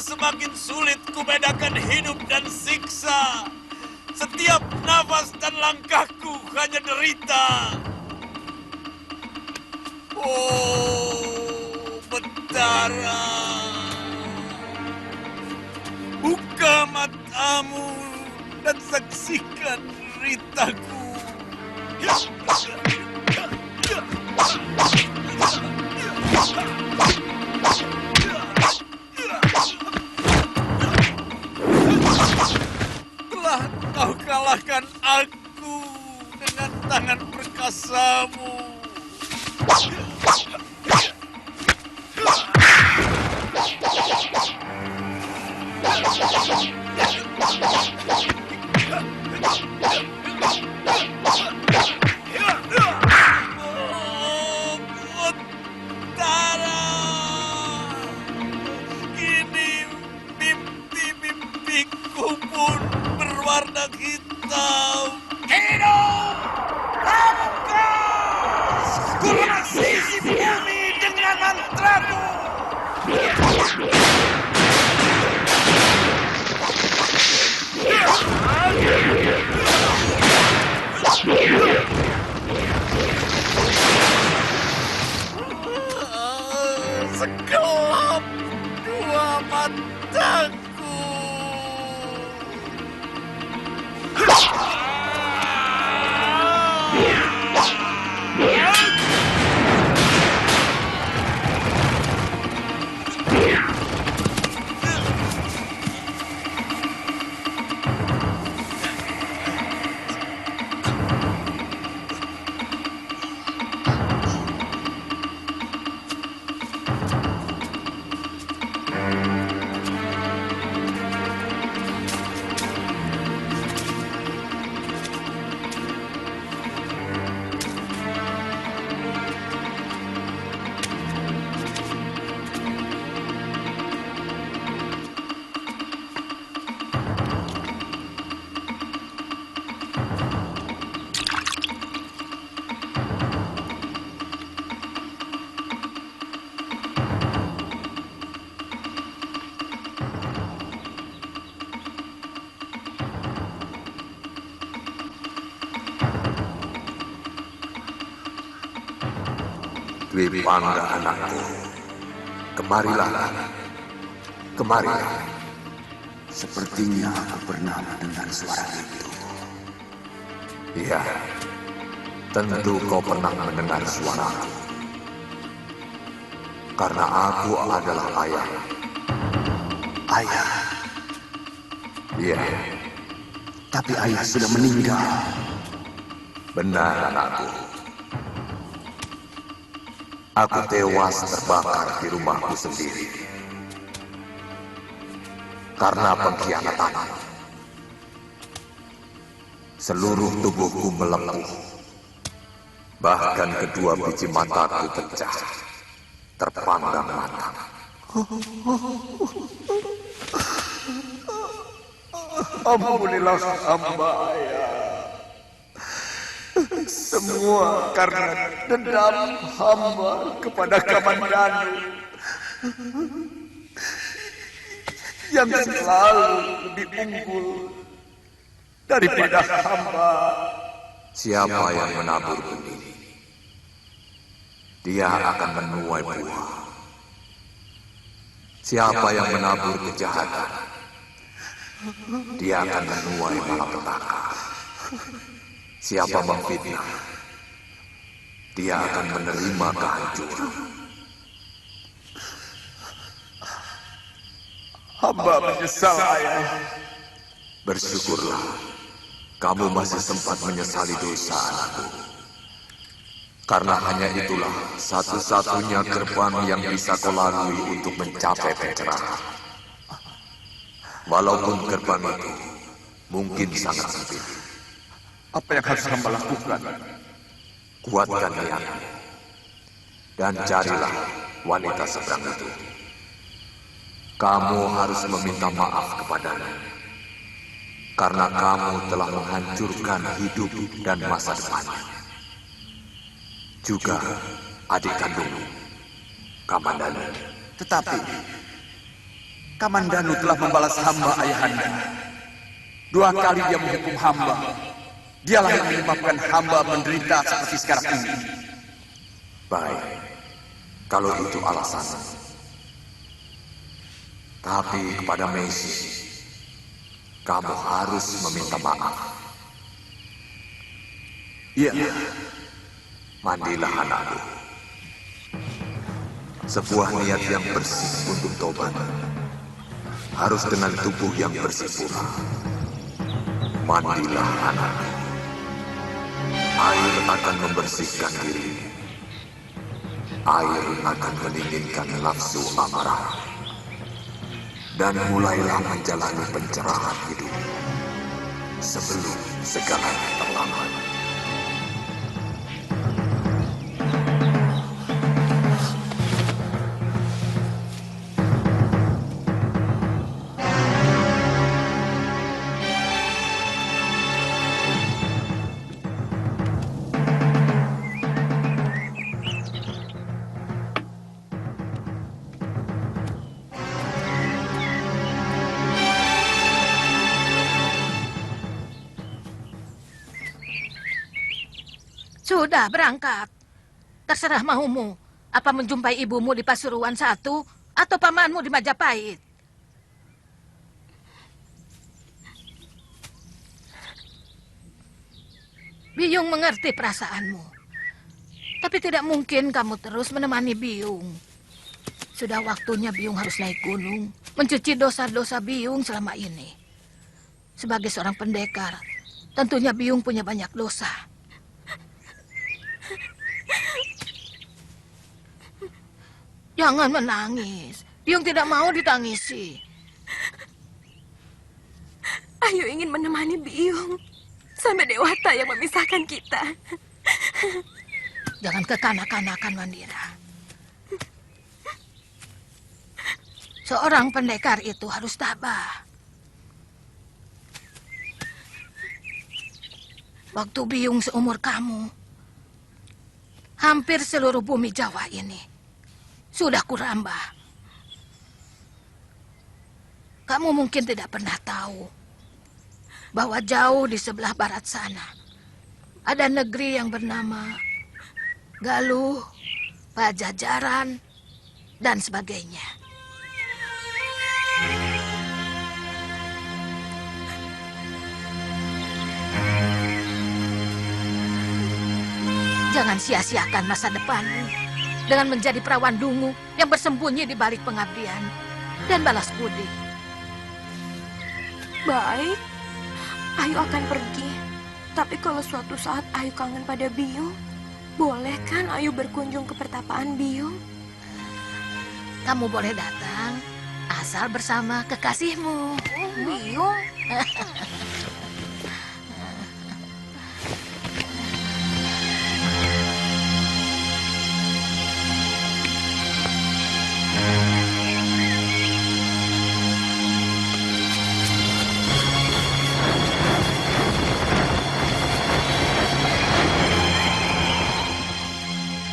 semakin sulit kubedakan hidup dan siksa. Setiap nafas dan langkahku hanya derita. Oh, Betara, buka matamu dan saksikan deritaku. Telah kau kalahkan aku dengan tangan perkasamu. Warna hitam. Hidup! Pamungkas! Ku mengisi bumi dengan mantraku! Sekelap dua mataku. Dwi Pangga anakku, kemarilah, kemarilah. Sepertinya aku pernah mendengar suara itu. Iya, tentu kau pernah mendengar suaraku. Karena aku adalah ayah. Ayah? Iya. Tapi ayah sudah meninggal. Benar anakku. Aku tewas terbakar di rumahku sendiri. Karena pengkhianatan. Seluruh tubuhku melepuh. Bahkan kedua biji mataku pecah. Terpanggang mata. Ampunilah hamba, ayah. Semua karena dendam hamba kepada Kamandanu yang selalu lebih unggul daripada hamba. Siapa yang menabur benih, dia akan menuai buah. Siapa yang menabur kejahatan, dia akan menuai malapetaka. Siapa memfitnah, dia akan menerima kehancuran. Hamba menyesal, ayah. Bersyukurlah, kamu masih sempat menyesali dosa anakku. Karena hanya itulah satu-satunya gerbang yang bisa kau lalui untuk mencapai pencerahan. Walaupun gerbang itu mungkin sangat sempit. Apa yang harus hamba lakukan? Kuatkan niatmu dan carilah wanita seberang itu. Kamu harus meminta maaf kepadanya karena kamu telah menghancurkan hidup dan masa depannya. Juga adik kandungmu, Kamandanu. Tetapi Kamandanu telah membalas hamba ayahanda. 2 kali dia menghukum hamba. Dialah yang menyebabkan hamba menderita seperti sekarang ini. Baik, kalau itu alasannya. Tapi kepada Messi, kamu harus meminta maaf. Iya. Mandilah anakku. Sebuah niat yang bersih untuk tobat harus dengan tubuh yang bersih pula. Mandilah anakku. Air akan membersihkan diri. Air akan mendinginkan nafsu amarah. Dan mulailah menjalani pencerahan hidup sebelum segalanya terlambat. Sudah berangkat. Terserah maumu. Apa menjumpai ibumu di Pasuruan 1 atau pamanmu di Majapahit? Biyung mengerti perasaanmu. Tapi tidak mungkin kamu terus menemani Biyung. Sudah waktunya Biyung harus naik gunung, mencuci dosa-dosa Biyung selama ini. Sebagai seorang pendekar, tentunya Biyung punya banyak dosa. Jangan menangis. Biyung tidak mau ditangisi. Ayu ingin menemani Biyung sampai dewata yang memisahkan kita. Jangan kekanak-kanakan, Mandira. Seorang pendekar itu harus tabah. Waktu Biyung seumur kamu, hampir seluruh bumi Jawa ini sudah kurambah. Kamu mungkin tidak pernah tahu bahwa jauh di sebelah barat sana ada negeri yang bernama Galuh, Pajajaran, dan sebagainya. Jangan sia-siakan masa depanmu dengan menjadi perawan dungu yang bersembunyi di balik pengabdian dan balas budi. Baik, Ayu akan pergi. Tapi kalau suatu saat Ayu kangen pada Biyung, boleh kan Ayu berkunjung ke pertapaan Biyung? Kamu boleh datang asal bersama kekasihmu. Biyung?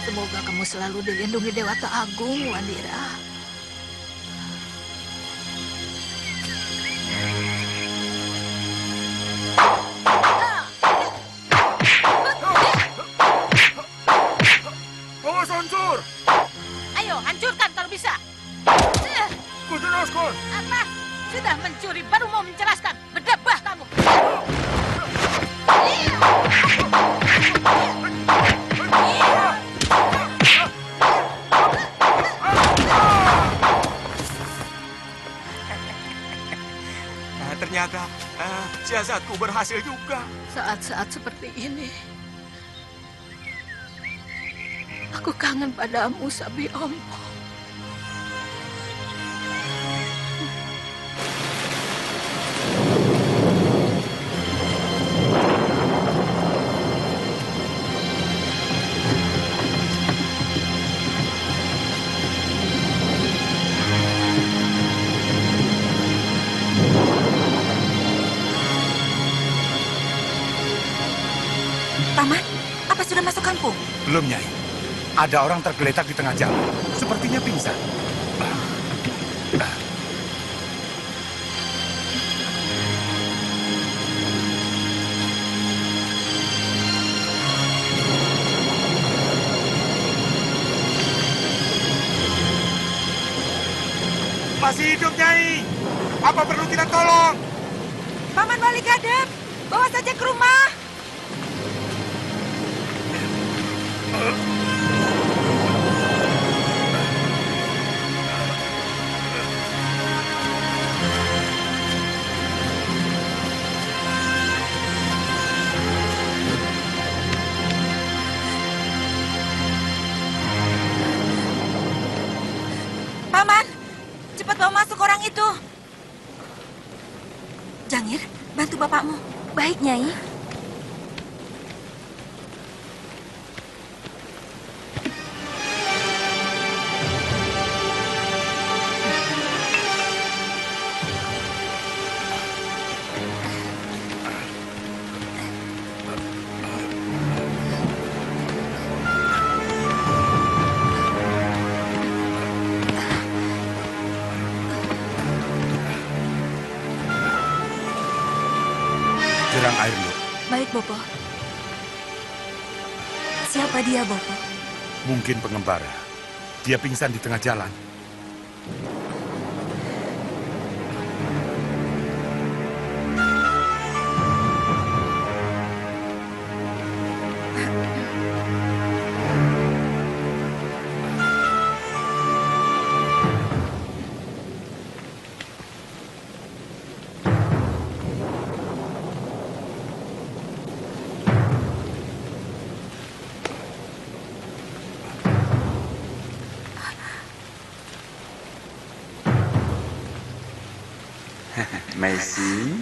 Semoga kamu selalu dilindungi Dewata Agung, Wandira. Awas hancur! Ayo, hancurkan kalau bisa. Kujelaskan! Apa? Sudah mencuri, baru mau menjelaskan. Berdebah kamu. Ternyata siasatku berhasil juga. Saat-saat seperti ini, aku kangen padamu, Sabi Ompo. Paman, apa sudah masuk kampung? Belum, Nyai. Ada orang tergeletak di tengah jalan. Sepertinya pingsan. Masih hidup, Nyai. Apa perlu kita tolong? Paman Wali Kadep, bawa saja ke rumah. Paman, cepat bawa masuk orang itu. Jangir, bantu bapakmu. Baik, Nyai. Jerang air, Lur. Baik, Bopo. Siapa dia, Bopo? Mungkin pengembara. Dia pingsan di tengah jalan. Messi,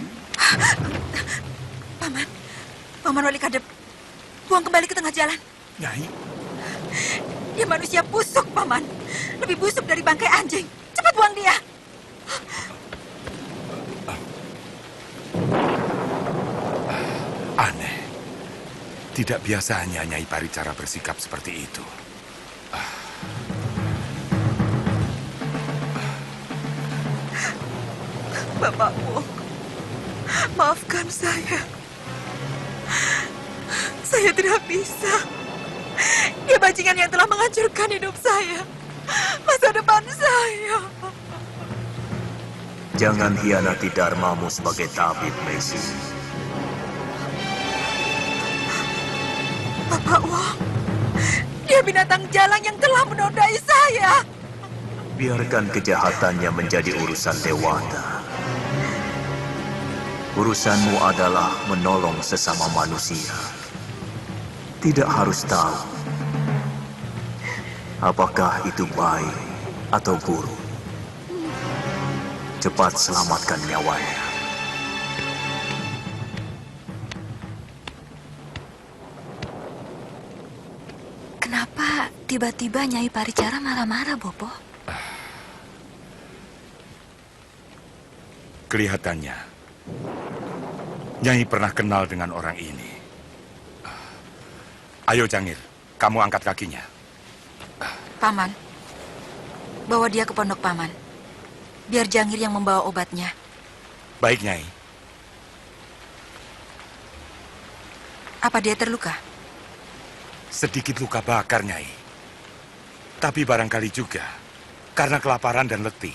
Paman Wali Kadep, buang kembali ke tengah jalan. Nyai, Dia manusia busuk, Paman. Lebih busuk dari bangkai anjing. Cepat buang dia. aneh. Tidak biasanya Nyai Paricara bersikap seperti itu. Bapakmu, maafkan saya. Saya tidak bisa. Dia bajingan yang telah menghancurkan hidup saya. Masa depan saya. jangan hianati dharmamu sebagai tabib, Messi. Bapak Wong, dia binatang jalang yang telah menodai saya. Biarkan kejahatannya menjadi urusan dewata. Urusanmu adalah menolong sesama manusia. Tidak harus tahu apakah itu baik atau buruk. Cepat selamatkan nyawanya. Kenapa tiba-tiba Nyai Paricara marah-marah, Bopo? Kelihatannya, Nyai pernah kenal dengan orang ini. Ayo, Jangir, kamu angkat kakinya. Paman, bawa dia ke pondok Paman. Biar Jangir yang membawa obatnya. Baik, Nyai. Apa dia terluka? Sedikit luka bakar, Nyai. Tapi barangkali juga karena kelaparan dan letih.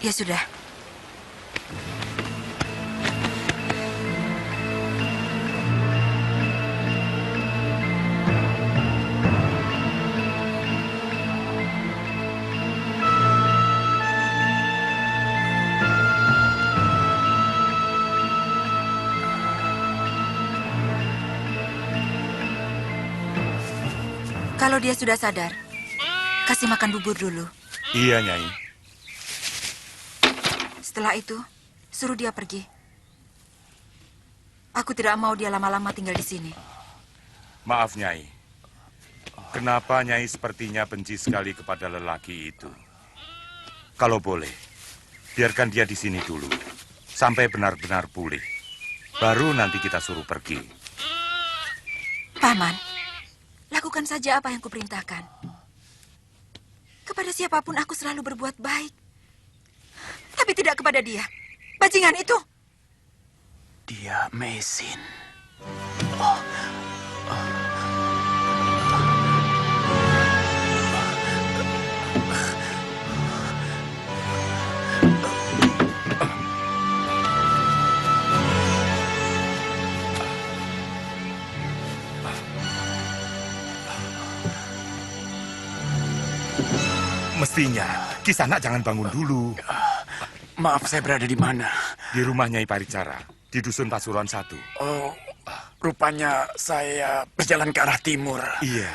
Ya sudah. Kalau dia sudah sadar, kasih makan bubur dulu. Iya, Nyai. Setelah itu, suruh dia pergi. Aku tidak mau dia lama-lama tinggal di sini. Maaf, Nyai. Kenapa Nyai sepertinya benci sekali kepada lelaki itu? Kalau boleh, biarkan dia di sini dulu. Sampai benar-benar pulih. Baru nanti kita suruh pergi. Paman, lakukan saja apa yang kuperintahkan. Kepada siapapun aku selalu berbuat baik. Tapi tidak kepada dia. Bajingan itu. Dia mesin. Mestinya Kisanak jangan bangun dulu. Maaf, saya berada di mana? Di rumah Nyai Paricara, di Dusun Pasuruan 1. Oh, rupanya saya berjalan ke arah timur. Iya,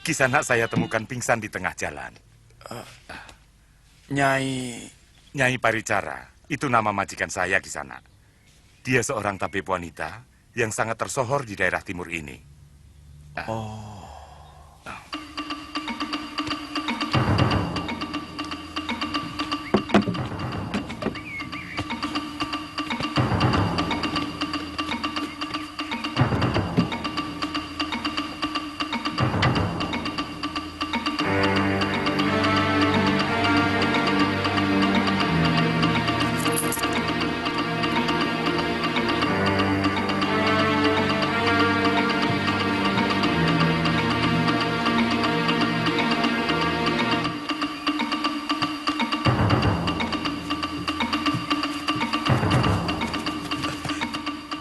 Kisanak saya temukan pingsan di tengah jalan. Nyai Paricara, itu nama majikan saya Kisanak. Dia seorang tabib wanita yang sangat tersohor di daerah timur ini.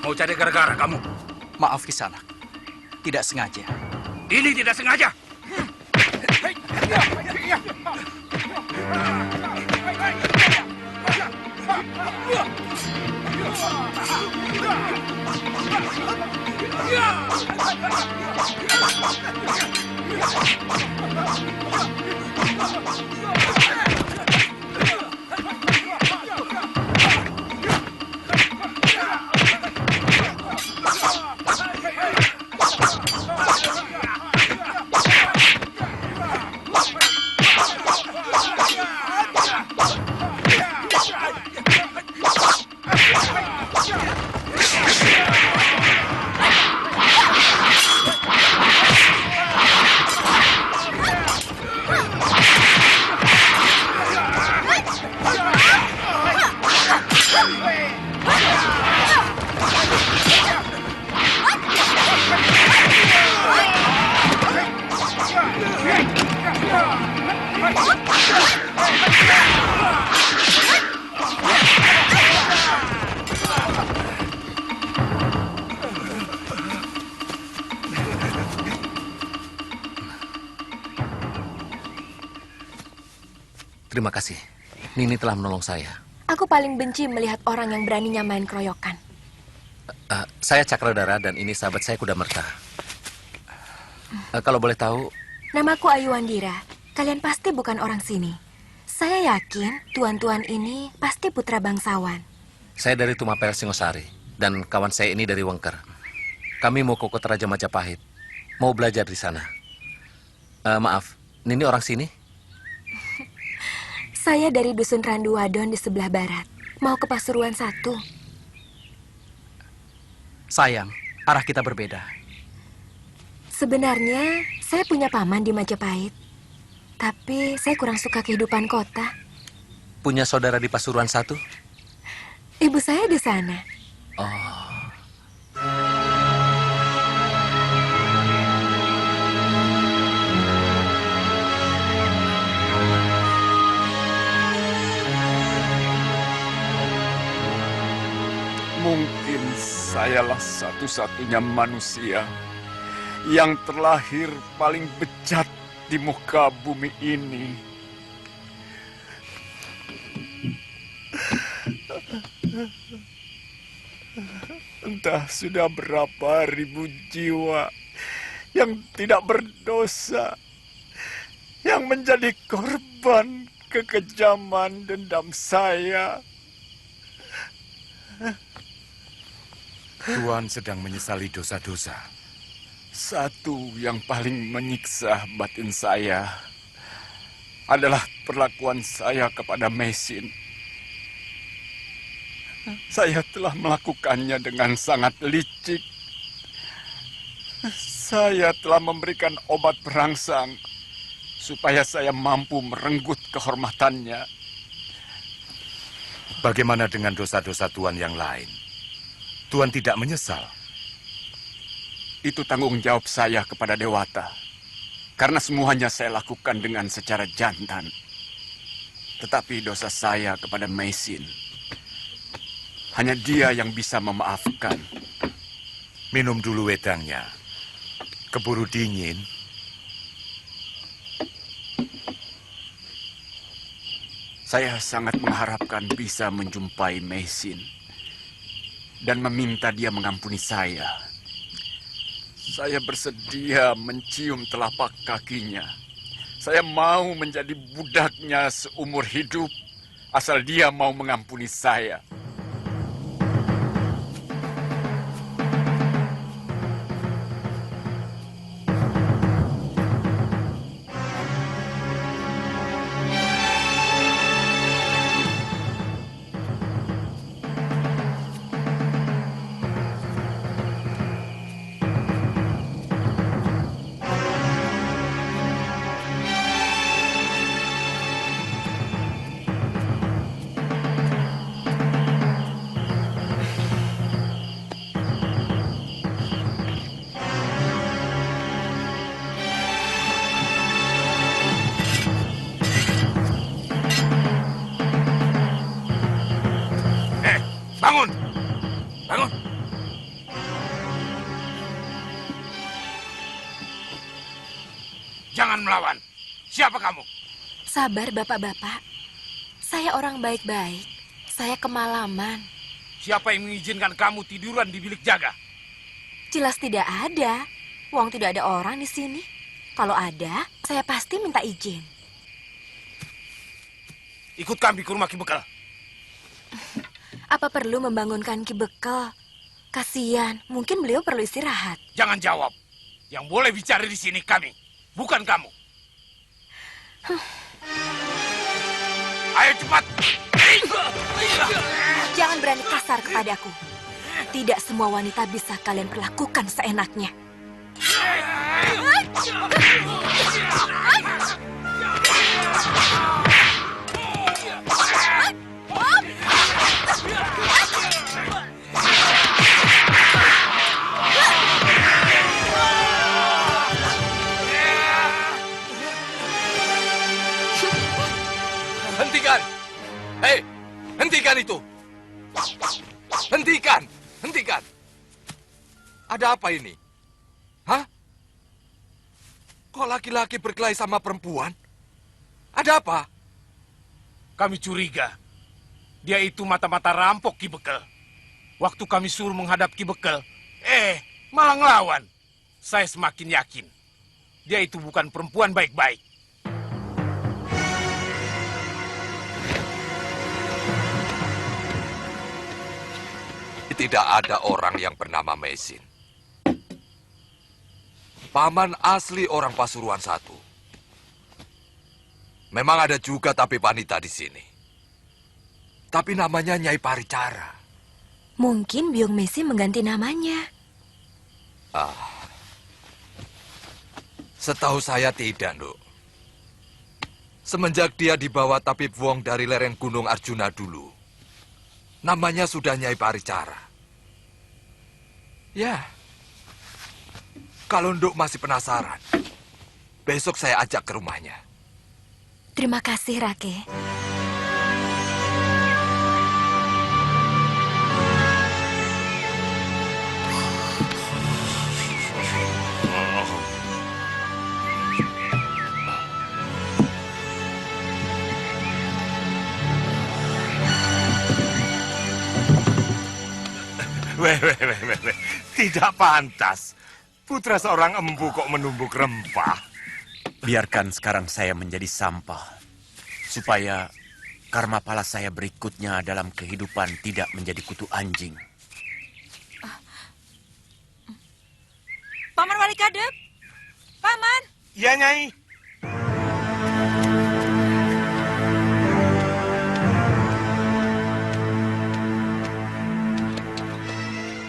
Mau cari gara-gara kamu? Maaf Kisanak, tidak sengaja. Ini tidak sengaja. Terima kasih. Nini telah menolong saya. Aku paling benci melihat orang yang beraninya main keroyokan. Saya Cakradara dan ini sahabat saya Kudamerta. Kalau boleh tahu... Namaku Ayu Wandira. Kalian pasti bukan orang sini. Saya yakin tuan-tuan ini pasti putra bangsawan. Saya dari Tumapel Singosari. Dan kawan saya ini dari Wengker. Kami mau ke Kota Raja Majapahit. Mau belajar di sana. Maaf, Nini orang sini? Saya dari Dusun Randu Wadon di sebelah barat. Mau ke Pasuruan 1. Sayang, arah kita berbeda. Sebenarnya saya punya paman di Majapahit. Tapi saya kurang suka kehidupan kota. Punya saudara di Pasuruan 1? Ibu saya di sana. Oh. Mungkin sayalah satu-satunya manusia yang terlahir paling bejat di muka bumi ini. Entah sudah berapa ribu jiwa yang tidak berdosa yang menjadi korban kekejaman dendam saya. Tuan sedang menyesali dosa-dosa. Satu yang paling menyiksa batin saya adalah perlakuan saya kepada Mesin. Saya telah melakukannya dengan sangat licik. Saya telah memberikan obat perangsang supaya saya mampu merenggut kehormatannya. Bagaimana dengan dosa-dosa Tuan yang lain? Tuan tidak menyesal? Itu tanggung jawab saya kepada Dewata. Karena semuanya saya lakukan dengan secara jantan. Tetapi dosa saya kepada Mesin, hanya dia yang bisa memaafkan. Minum dulu wedangnya. Keburu dingin. Saya sangat mengharapkan bisa menjumpai Meisin dan meminta dia mengampuni saya. Saya bersedia mencium telapak kakinya. Saya mau menjadi budaknya seumur hidup, asal dia mau mengampuni saya. Bangun! Bangun! Jangan melawan. Siapa kamu? Sabar, bapak-bapak. Saya orang baik-baik. Saya kemalaman. Siapa yang mengizinkan kamu tiduran di bilik jaga? Jelas tidak ada. Wong tidak ada orang di sini. Kalau ada, saya pasti minta izin. Ikut kami ke rumah Ki Bekel. Apa perlu membangunkan Ki Bekel? Kasihan, mungkin beliau perlu istirahat. Jangan jawab. Yang boleh bicara di sini kami, bukan kamu. Ayo cepat. Jangan berani kasar kepadaku. Tidak semua wanita bisa kalian perlakukan seenaknya. Hentikan! Hei, hentikan itu! Hentikan! Hentikan! Ada apa ini? Hah? Kok laki-laki berkelahi sama perempuan? Ada apa? Kami curiga. Dia itu mata-mata rampok Ki Bekel. Waktu kami suruh menghadap Ki Bekel, malah ngelawan. Saya semakin yakin. Dia itu bukan perempuan baik-baik. Tidak ada orang yang bernama Meisin. Paman asli orang Pasuruan 1. Memang ada juga tapi wanita di sini. Tapi namanya Nyai Paricara. Mungkin Biung Meisin mengganti namanya. Setahu saya tidak, Nduk. Semenjak dia dibawa Tabib Wong dari lereng Gunung Arjuna dulu, namanya sudah Nyai Paricara. Ya, kalau Nduk masih penasaran, besok saya ajak ke rumahnya. Terima kasih, Rake. Weh. Tidak pantas. Putra seorang empu kok menumbuk rempah. Biarkan sekarang saya menjadi sampah, supaya karma pala saya berikutnya dalam kehidupan tidak menjadi kutu anjing. Paman Wali Kadep! Paman! Iya, Nyai.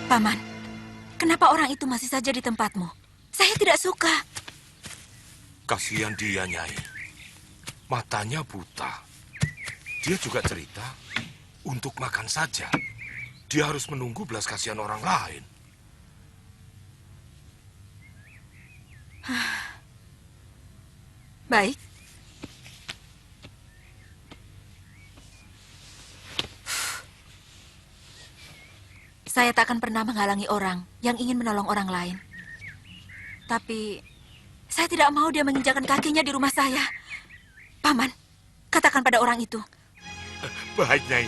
Paman, kenapa orang itu masih saja di tempatmu? Saya tidak suka. Kasihan dia, Nyai. Matanya buta. Dia juga cerita, untuk makan saja, dia harus menunggu belas kasihan orang lain. Baik. Saya tak akan pernah menghalangi orang yang ingin menolong orang lain. Tapi saya tidak mau dia menginjakan kakinya di rumah saya. Paman, katakan pada orang itu Baik, Nyai.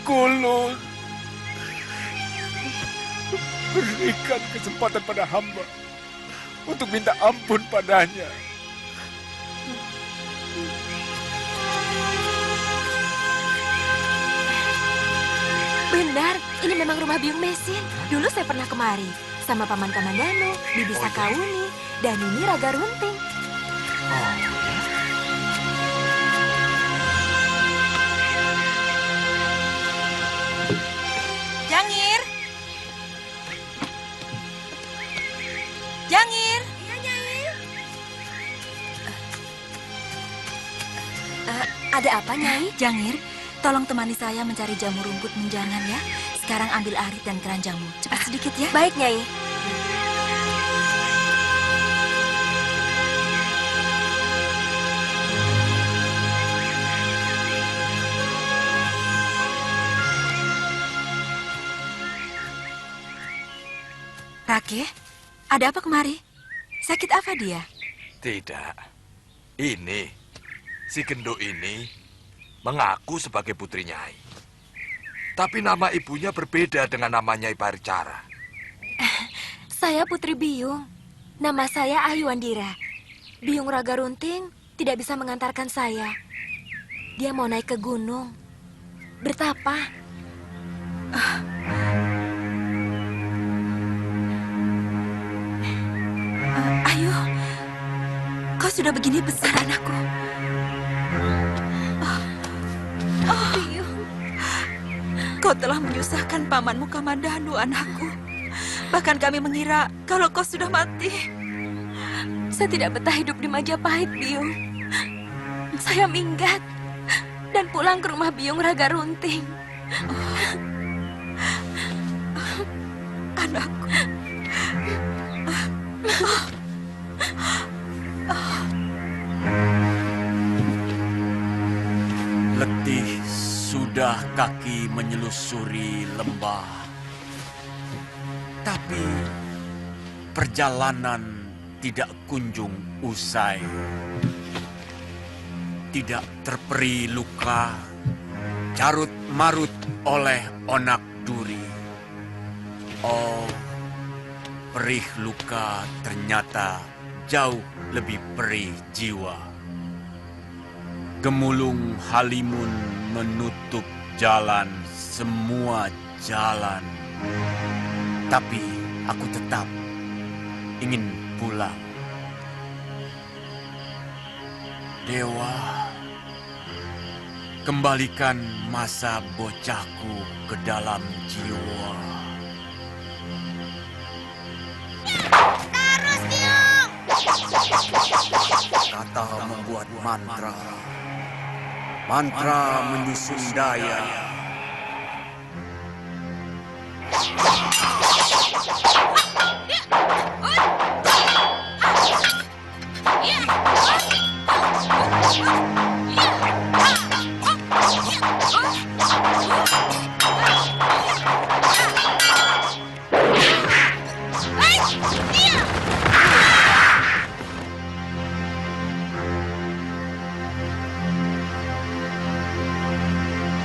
Kulun, berikan kesempatan pada hamba untuk minta ampun padanya. Benar, ini memang rumah Biung Mesin. Dulu saya pernah kemari sama Paman Kamandanu, Bibi Sakauni, dan ini Raga Runting. Jangir! Jangir! Iya, Nyai. Ada apa, Nyai? Jangir, tolong temani saya mencari jamur rumput menjangan ya. Sekarang ambil arit dan keranjangmu. Cepat sedikit ya. Baik, Nyai. Rake, ada apa kemari? Sakit apa dia? Tidak. Ini, si genduk ini mengaku sebagai putri Nyai. Tapi nama ibunya berbeda dengan nama Nyai Paricara. Saya Putri Biung. Nama saya Ayu Andira. Biung Raga Runting tidak bisa mengantarkan saya. Dia mau naik ke gunung. Bertapa. Ayo, kau sudah begini besar anakku. Biung. Kau telah menyusahkan pamanmu Kamandanu, anakku. Bahkan kami mengira kalau kau sudah mati. Saya tidak betah hidup di Majapahit, Biung. Saya minggat dan pulang ke rumah Biung Raga Runting. Anakku. Letih sudah kaki menyelusuri lembah. Tapi perjalanan tidak kunjung usai. Tidak terperi luka, carut marut oleh onak duri. Oh, perih luka ternyata jauh lebih perih jiwa. Gemulung halimun menutup jalan, semua jalan. Tapi aku tetap ingin pulang. Dewa, kembalikan masa bocahku ke dalam jiwa. Terus, Biung! Kata membuat mantra. Mantra menyusun daya.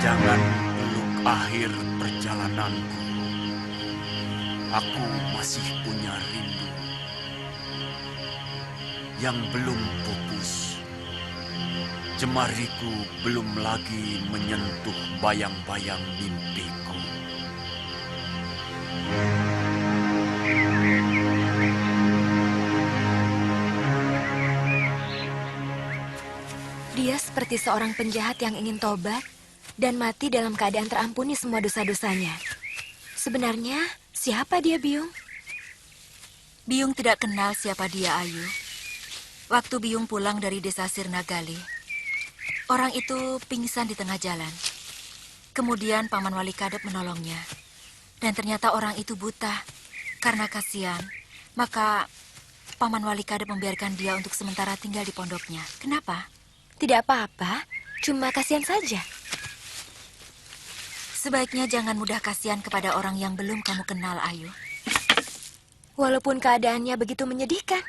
Jangan peluk akhir perjalananku. Aku masih punya rindu yang belum pupus. Jemariku belum lagi menyentuh bayang-bayang mimpiku. Dia seperti seorang penjahat yang ingin tobat dan mati dalam keadaan terampuni semua dosa-dosanya. Sebenarnya, siapa dia, Biung? Biung tidak kenal siapa dia, Ayu. Waktu Biung pulang dari desa Sirnagali, orang itu pingsan di tengah jalan. Kemudian Paman Wali Kadep menolongnya. Dan ternyata orang itu buta. Karena kasihan, maka Paman Wali Kadep membiarkan dia untuk sementara tinggal di pondoknya. Kenapa? Tidak apa-apa, cuma kasihan saja. Sebaiknya jangan mudah kasihan kepada orang yang belum kamu kenal, Ayu. Walaupun keadaannya begitu menyedihkan.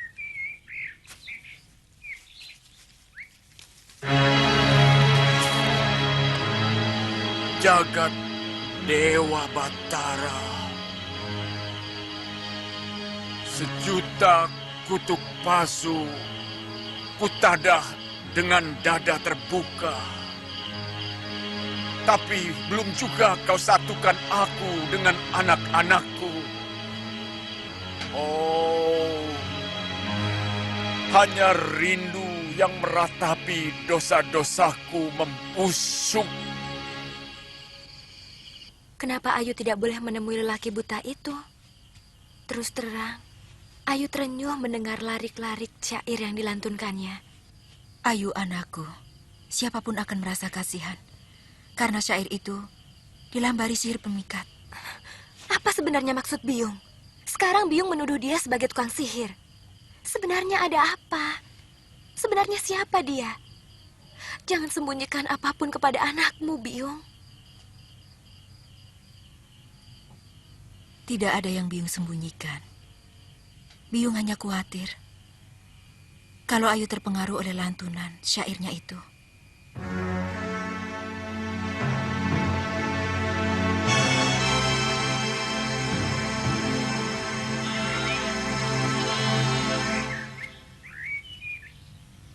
jagat Dewa Batara. Sejuta kutuk pasu kutadah dengan dada terbuka. Tapi belum juga kau satukan aku dengan anak-anakku. Oh, hanya rindu yang meratapi dosa-dosaku membusuk. Kenapa Ayu tidak boleh menemui lelaki buta itu? Terus terang, Ayu terenyuh mendengar larik-larik syair yang dilantunkannya. Ayu anakku, siapapun akan merasa kasihan. Karena syair itu dilambari sihir pemikat. Apa sebenarnya maksud Biung? Sekarang Biung menuduh dia sebagai tukang sihir. Sebenarnya ada apa? Sebenarnya siapa dia? Jangan sembunyikan apapun kepada anakmu, Biung. Tidak ada yang Biung sembunyikan. Biung hanya khawatir kalau Ayu terpengaruh oleh lantunan syairnya itu.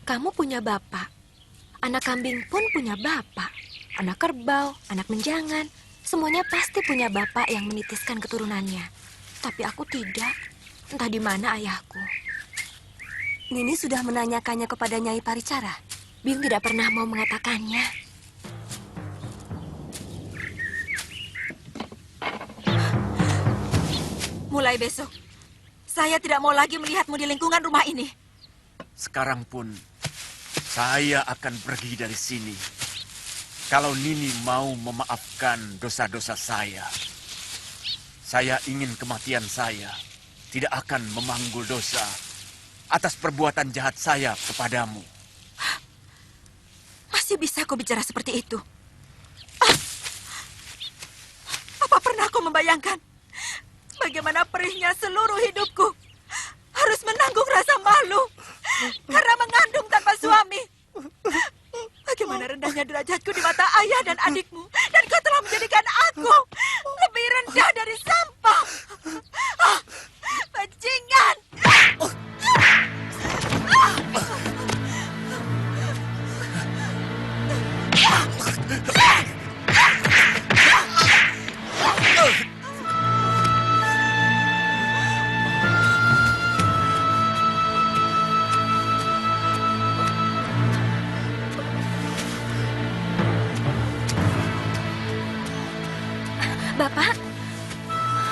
Kamu punya bapak. Anak kambing pun punya bapak. Anak kerbau, anak menjangan. Semuanya pasti punya bapak yang menitiskan keturunannya. Tapi aku tidak. Entah di mana ayahku. Nini sudah menanyakannya kepada Nyai Paricara. Biung tidak pernah mau mengatakannya. Mulai besok, saya tidak mau lagi melihatmu di lingkungan rumah ini. Sekarang pun saya akan pergi dari sini. Kalau Nini mau memaafkan dosa-dosa saya ingin kematian saya tidak akan memanggul dosa atas perbuatan jahat saya kepadamu. Masih bisa kau bicara seperti itu? Apa pernah kau membayangkan bagaimana perihnya seluruh hidupku harus menanggung rasa malu karena mengandung tanpa suami? Bagaimana rendahnya derajatku di mata ayah dan adikmu, dan kau telah menjadikan aku lebih rendah dari sampah. Bajingan!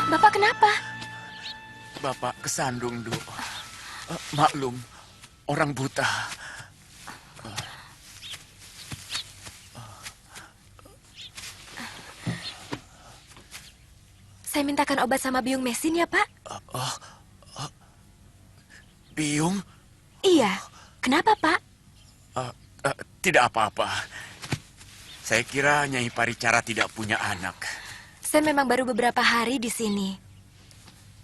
Bapak kenapa? Bapak kesandung, Du. Maklum, orang buta. Saya mintakan obat sama biung mesin ya, Pak. Biung? Iya. Kenapa, Pak? Tidak apa-apa. Saya kira Nyai Paricara tidak punya anak. Saya memang baru beberapa hari di sini.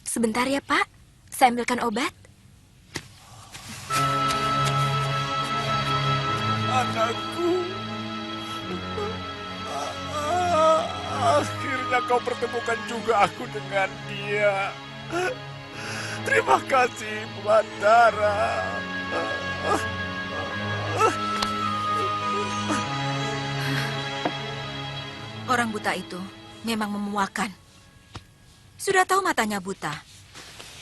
Sebentar ya, Pak. Saya ambilkan obat. Anakku. Akhirnya kau pertemukan juga aku dengan dia. Terima kasih, Batara. Orang buta itu memang memuakan. Sudah tahu matanya buta,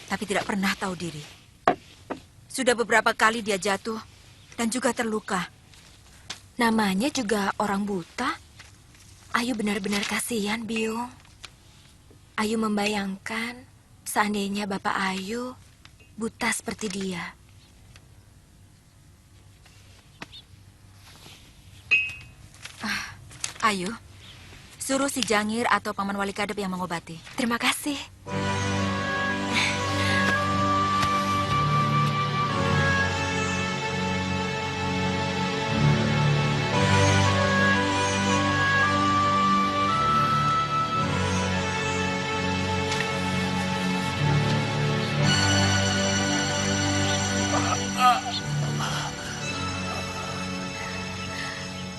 tapi tidak pernah tahu diri. Sudah beberapa kali dia jatuh dan juga terluka. Namanya juga orang buta. Ayu benar-benar kasihan, Biung. Ayu membayangkan seandainya Bapak Ayu buta seperti dia. Ayu, suruh si Jangir atau Paman Wali Kadep yang mengobati. Terima kasih.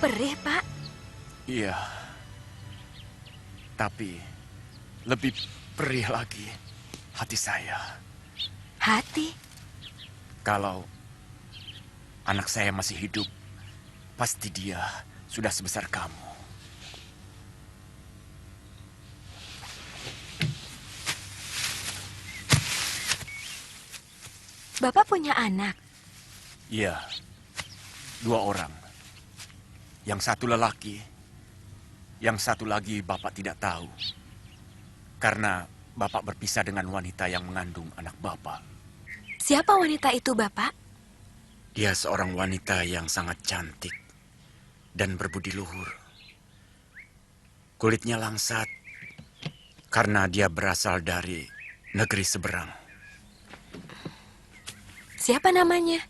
Perih, Pak. Iya. Tapi lebih perih lagi hati saya. Hati? Kalau anak saya masih hidup, pasti dia sudah sebesar kamu. Bapak punya anak? Iya, 2 orang. Yang satu lelaki, yang satu lagi Bapak tidak tahu. Karena Bapak berpisah dengan wanita yang mengandung anak Bapak. Siapa wanita itu, Bapak? Dia seorang wanita yang sangat cantik dan berbudi luhur. Kulitnya langsat karena dia berasal dari negeri seberang. Siapa namanya?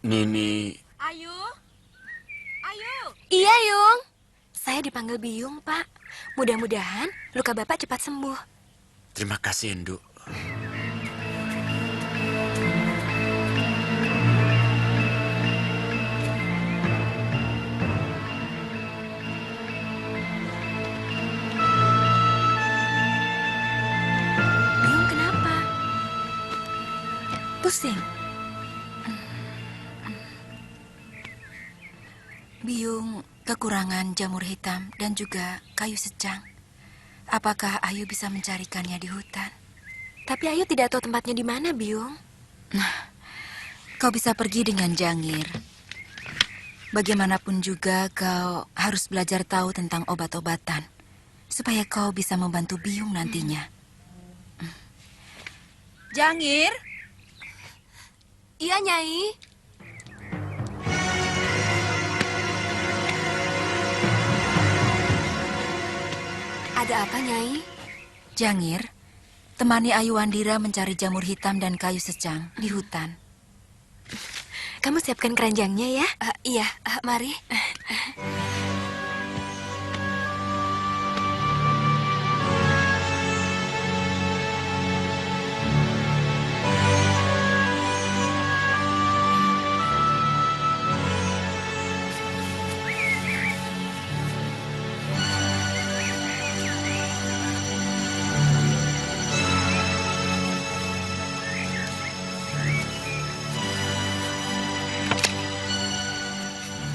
Nini. Ayu? Ayu? Iya, Yung. Saya dipanggil Biyung, Pak. Mudah-mudahan luka Bapak cepat sembuh. Terima kasih, Induk. Biyung kenapa? Pusing? Biyung kekurangan jamur hitam dan juga kayu secang. Apakah Ayu bisa mencarikannya di hutan? Tapi Ayu tidak tahu tempatnya di mana, Biyung. Kau bisa pergi dengan Jangir. Bagaimanapun juga kau harus belajar tahu tentang obat-obatan. Supaya kau bisa membantu Biyung nantinya. Jangir? Iya, Nyai. Ada apa, Nyai? Jangir, temani Ayu Wandira mencari jamur hitam dan kayu secang di hutan. Kamu siapkan keranjangnya ya? Iya, mari.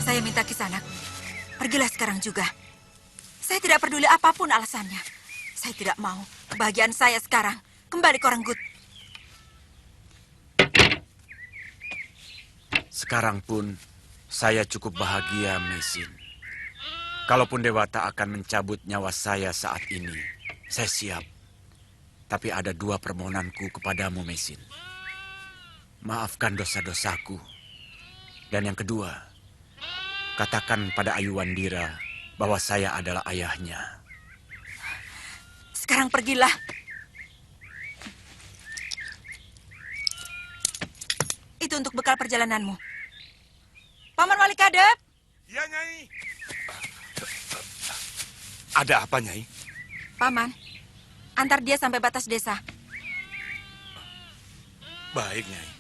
Saya minta Kisanak, pergilah sekarang juga. Saya tidak peduli apapun alasannya. Saya tidak mau kebahagiaan saya sekarang kembali ke orang Gut. Sekarang pun saya cukup bahagia, Mesin. Kalaupun Dewata akan mencabut nyawa saya saat ini, saya siap. Tapi ada 2 permohonanku kepadamu, Mesin. Maafkan dosa-dosaku. Dan yang kedua, katakan pada Ayu Wandira bahwa saya adalah ayahnya. Sekarang pergilah. Itu untuk bekal perjalananmu. Paman Wali Kadep. Ya, Nyai. Ada apa, Nyai? Paman, antar dia sampai batas desa. Baik, Nyai.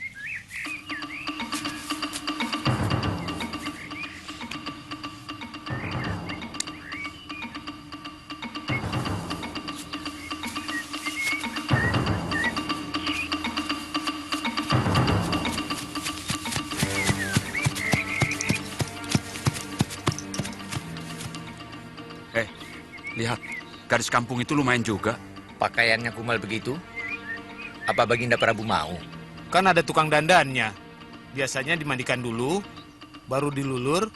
Lihat, gadis kampung itu lumayan juga. Pakaiannya kumal begitu? Apa Baginda Prabu mau? Kan ada tukang dandannya. Biasanya dimandikan dulu, baru dilulur,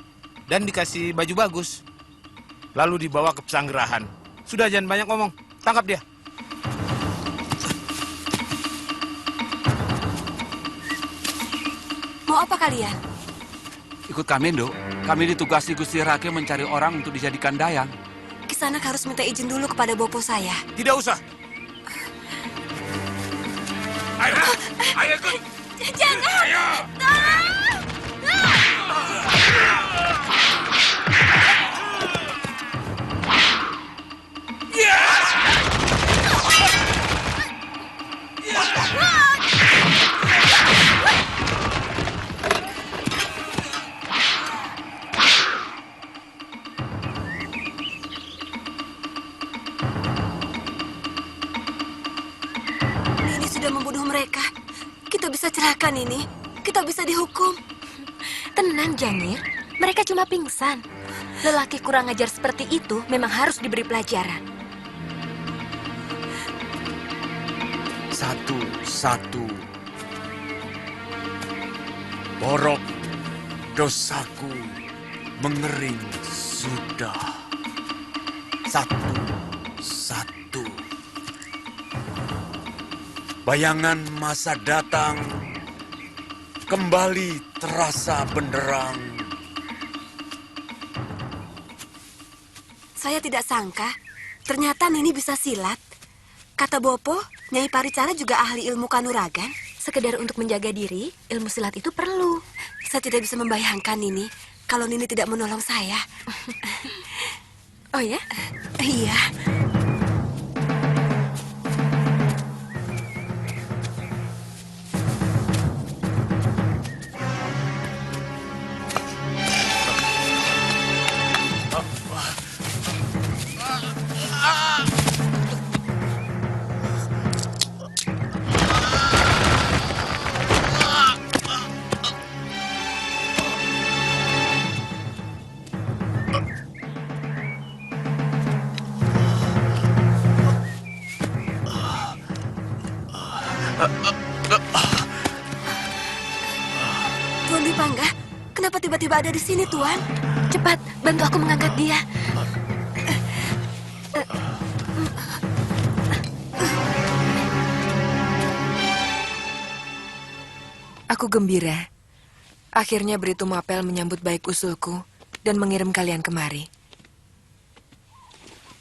dan dikasih baju bagus. Lalu dibawa ke pesanggerahan. Sudah, jangan banyak ngomong. Tangkap dia. Mau apa kalian? Ikut kami, Nduk. Kami ditugasi Gusti Rake mencari orang untuk dijadikan dayang. Kisanak harus minta izin dulu kepada bopo saya. Tidak usah. Ayo, ayo ikut. Jangan! Ayo. Jangan ini, kita bisa dihukum. Tenang, Jangir. Mereka cuma pingsan. Lelaki kurang ajar seperti itu memang harus diberi pelajaran. Satu-satu. Borok, dosaku mengering sudah. Satu-satu. Bayangan masa datang kembali terasa benderang. Saya tidak sangka, ternyata Nini bisa silat. Kata Bopo, Nyai Paricara juga ahli ilmu kanuragan. Sekedar untuk menjaga diri, ilmu silat itu perlu. Saya tidak bisa membayangkan Nini kalau Nini tidak menolong saya. Oh ya? Iya. Tuan Dwi Pangga, kenapa tiba-tiba ada di sini, Tuan? Cepat, bantu aku mengangkat dia. Aku gembira. Akhirnya Britu Mapel menyambut baik usulku dan mengirim kalian kemari.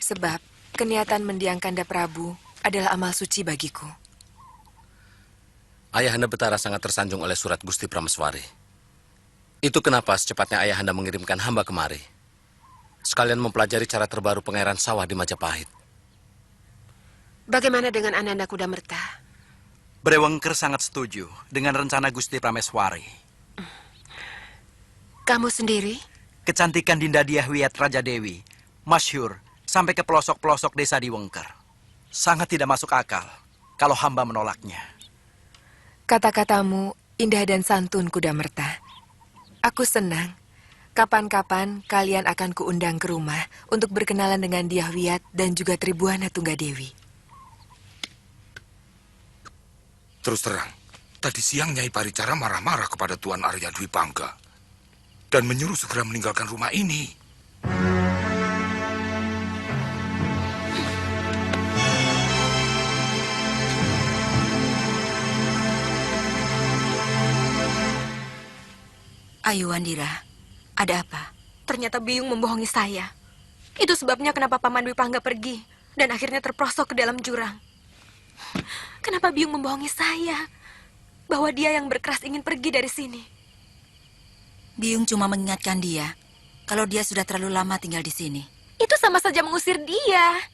Sebab keniatan mendiang Kanda Prabu adalah amal suci bagiku. Ayahanda Betara sangat tersanjung oleh surat Gusti Prameswari. Itu kenapa secepatnya Ayahanda mengirimkan hamba kemari. Sekalian mempelajari cara terbaru pengairan sawah di Majapahit. Bagaimana dengan Ananda Kudamerta? Brewengker sangat setuju dengan rencana Gusti Prameswari. Kamu sendiri? Kecantikan Dinda Diahwiyat Raja Dewi masyhur sampai ke pelosok-pelosok desa di Wengker. Sangat tidak masuk akal kalau hamba menolaknya. Kata-katamu indah dan santun, Kudamerta. Aku senang. Kapan-kapan kalian akan kuundang ke rumah untuk berkenalan dengan Diahwiyat dan juga Tribuana Tunggadewi. Terus terang, tadi siang Nyai Paricara marah-marah kepada Tuan Arya Dwi Pangga dan menyuruh segera meninggalkan rumah ini. Ayo, Wandira. Ada apa? Ternyata Biyung membohongi saya. Itu sebabnya kenapa Paman Dwi Pangga pergi dan akhirnya terperosok ke dalam jurang. Kenapa Biyung membohongi saya? Bahwa dia yang berkeras ingin pergi dari sini. Biyung cuma mengingatkan dia kalau dia sudah terlalu lama tinggal di sini. Itu sama saja mengusir dia.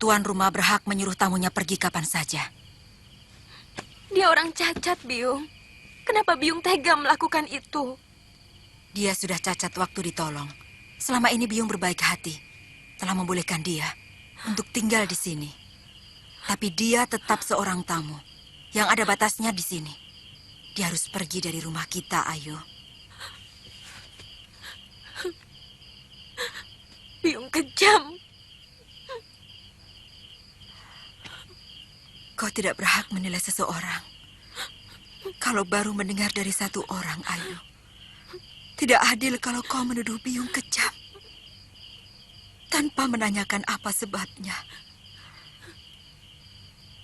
Tuan rumah berhak menyuruh tamunya pergi kapan saja. Dia orang cacat, Biyung. Kenapa Biyung tega melakukan itu? Dia sudah cacat waktu ditolong. Selama ini Biyung berbaik hati. Telah membolehkan dia untuk tinggal di sini. Tapi dia tetap seorang tamu. Yang ada batasnya di sini. Dia harus pergi dari rumah kita, Ayu. Biyung kejam. Kau tidak berhak menilai seseorang kalau baru mendengar dari satu orang, Ayu. Tidak adil kalau kau menuduh Biyung kejam tanpa menanyakan apa sebabnya.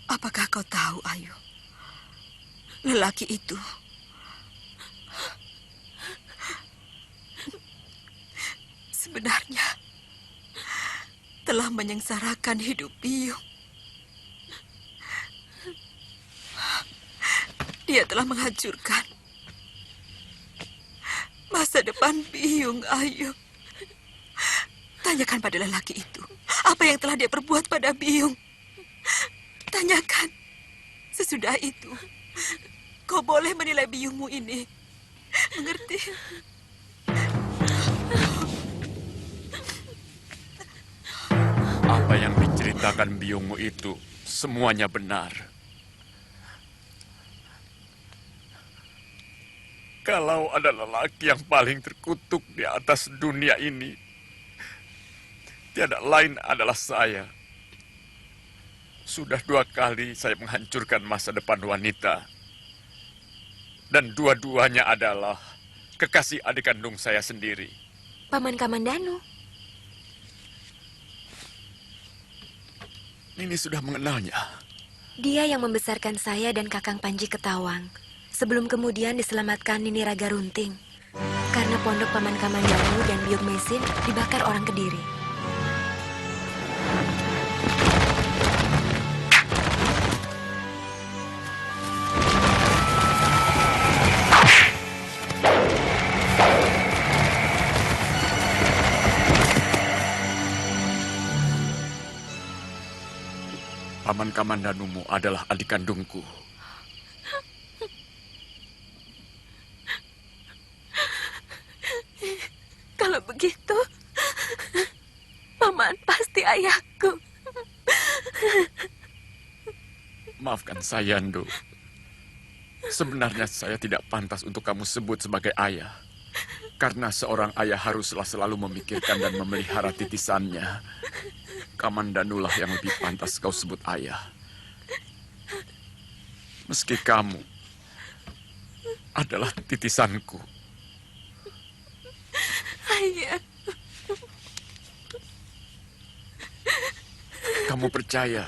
Apakah kau tahu, Ayu? Lelaki itu sebenarnya telah menyengsarakan hidup Biyung. Dia telah menghancurkan masa depan Biyung, Ayu. Tanyakan pada lelaki itu, apa yang telah dia perbuat pada Biyung. Tanyakan. Sesudah itu, kau boleh menilai Biyungmu ini. Mengerti? Apa yang diceritakan Biyungmu itu semuanya benar. Kalau ada lelaki yang paling terkutuk di atas dunia ini, tiada lain adalah saya. Sudah 2 kali saya menghancurkan masa depan wanita. Dan dua-duanya adalah kekasih adik kandung saya sendiri. Paman Kamandanu. Nini sudah mengenalnya. Dia yang membesarkan saya dan Kakang Panji Ketawang. Sebelum kemudian diselamatkan Nini Raga Runting. Karena pondok Paman Kamandanu dan Biung Mesin dibakar orang Kediri. Paman Kamandanumu adalah adik kandungku. Kalau begitu, Paman pasti ayahku. Maafkan saya, Ndo. Sebenarnya saya tidak pantas untuk kamu sebut sebagai ayah. Karena seorang ayah haruslah selalu memikirkan dan memelihara titisannya. Kamandanulah yang lebih pantas kau sebut ayah. Meski kamu adalah titisanku. Ayah. Kamu percaya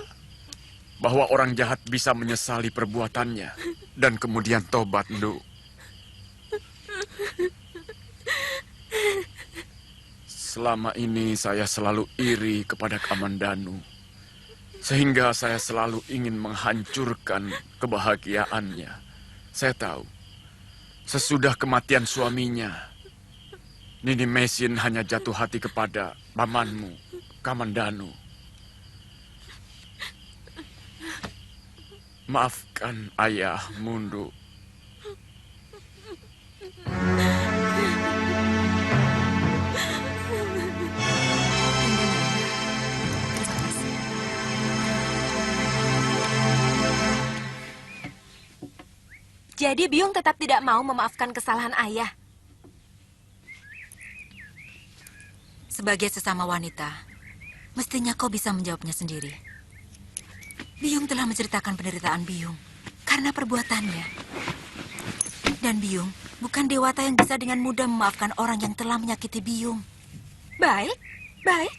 bahwa orang jahat bisa menyesali perbuatannya dan kemudian tobat, Ndu? Selama ini saya selalu iri kepada Kamandanu. Sehingga saya selalu ingin menghancurkan kebahagiaannya. Saya tahu, sesudah kematian suaminya, Nini Mesin hanya jatuh hati kepada pamanmu, Kamandanu. Maafkan ayah, Mundu. Jadi Biung tetap tidak mau memaafkan kesalahan ayah. Sebagai sesama wanita, mestinya kau bisa menjawabnya sendiri. Biung telah menceritakan penderitaan Biung karena perbuatannya. Dan Biung bukan dewata yang bisa dengan mudah memaafkan orang yang telah menyakiti Biung. Baik, baik.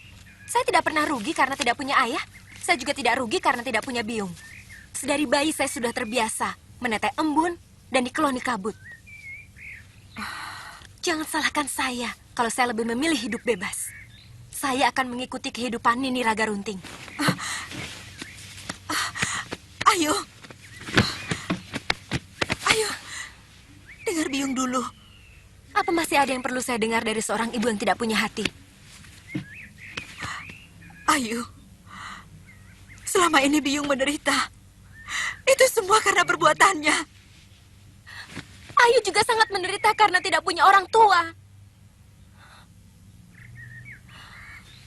Saya tidak pernah rugi karena tidak punya ayah. Saya juga tidak rugi karena tidak punya Biung. Sedari bayi saya sudah terbiasa menetek embun dan dikeloni kabut. Jangan salahkan saya kalau saya lebih memilih hidup bebas. Saya akan mengikuti kehidupan Nini Raga Runting. Ayo. Ayo. Dengar Biung dulu. Apa masih ada yang perlu saya dengar dari seorang ibu yang tidak punya hati? Ayo. Selama ini Biung menderita. Itu semua karena perbuatannya. Ayu juga sangat menderita karena tidak punya orang tua.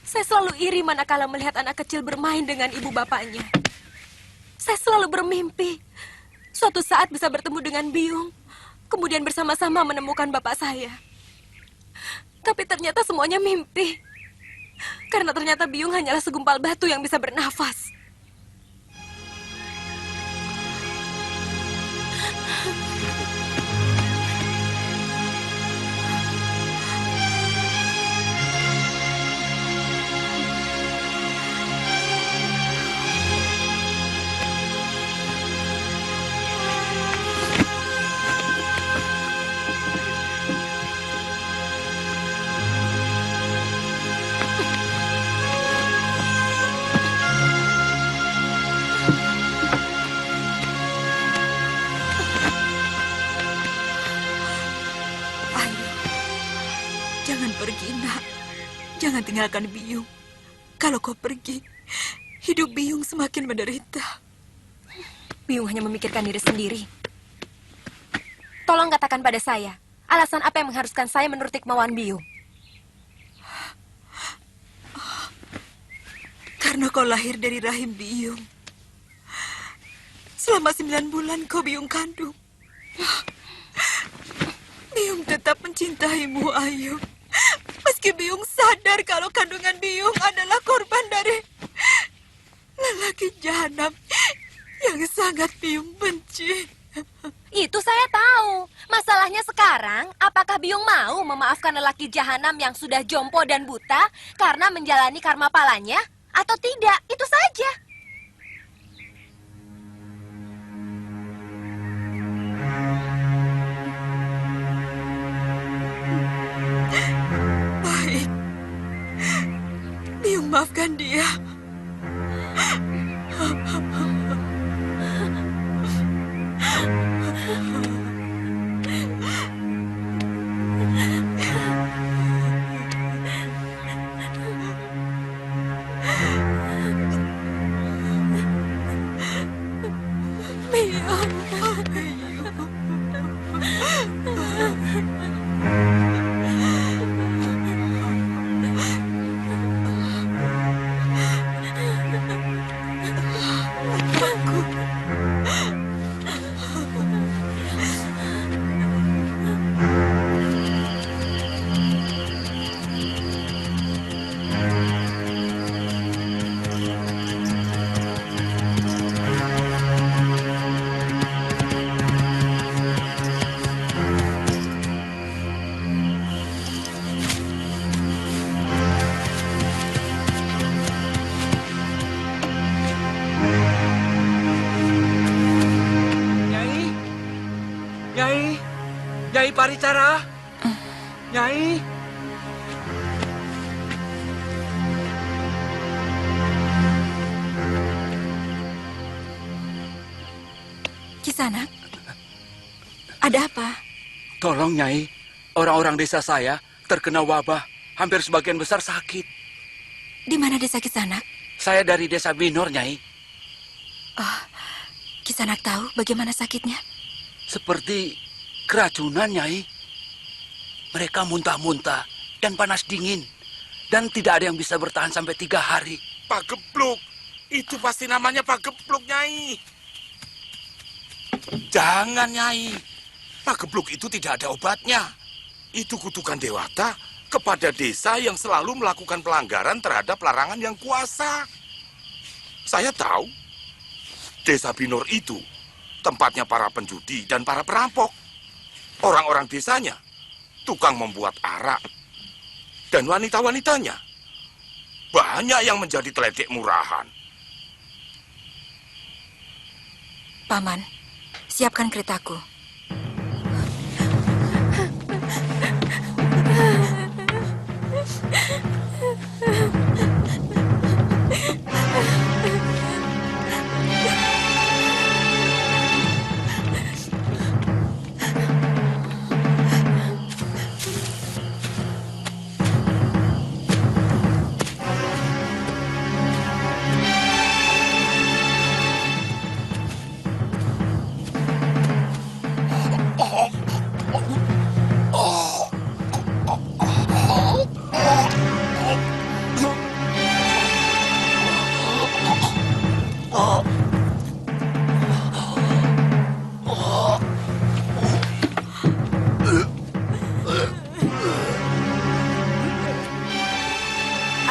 Saya selalu iri manakala melihat anak kecil bermain dengan ibu bapaknya. Saya selalu bermimpi suatu saat bisa bertemu dengan Biung, kemudian bersama-sama menemukan bapak saya. Tapi ternyata semuanya mimpi. Karena ternyata Biung hanyalah segumpal batu yang bisa bernafas. Jangan pergi, nak. Jangan tinggalkan Biung. Kalau kau pergi, hidup Biung semakin menderita. Biung hanya memikirkan diri sendiri. Tolong katakan pada saya, alasan apa yang mengharuskan saya menuruti kemauan Biung? Karena kau lahir dari rahim Biung. Selama 9 bulan kau Biung kandung. mencintaimu, Ayu. Meski Biung sadar kalau kandungan Biung adalah korban dari lelaki jahanam yang sangat Biung benci. Itu saya tahu. Masalahnya sekarang, apakah Biung mau memaafkan lelaki jahanam yang sudah jompo dan buta karena menjalani karma palanya? Atau tidak? Itu saja. Baik. Biung maafkan dia. Nyai Paricara. Nyai. Kisanak, ada apa? Tolong, Nyai. Orang-orang desa saya terkena wabah. Hampir sebagian besar sakit. Di mana desa Kisanak? Saya dari desa Binor, Nyai. Oh, Kisanak tahu bagaimana sakitnya? Seperti keracunan, Nyai. Mereka muntah-muntah dan panas dingin. Dan tidak ada yang bisa bertahan sampai 3 hari. Pak Gebluk. Itu pasti namanya Pak Gebluk, Nyai. Jangan, Nyai. Pak Gebluk itu tidak ada obatnya. Itu kutukan Dewata kepada desa yang selalu melakukan pelanggaran terhadap larangan yang kuasa. Saya tahu. Desa Binor itu tempatnya para penjudi dan para perampok. Orang-orang desanya tukang membuat arak. Dan wanita-wanitanya banyak yang menjadi teledek murahan. Paman, siapkan keretaku.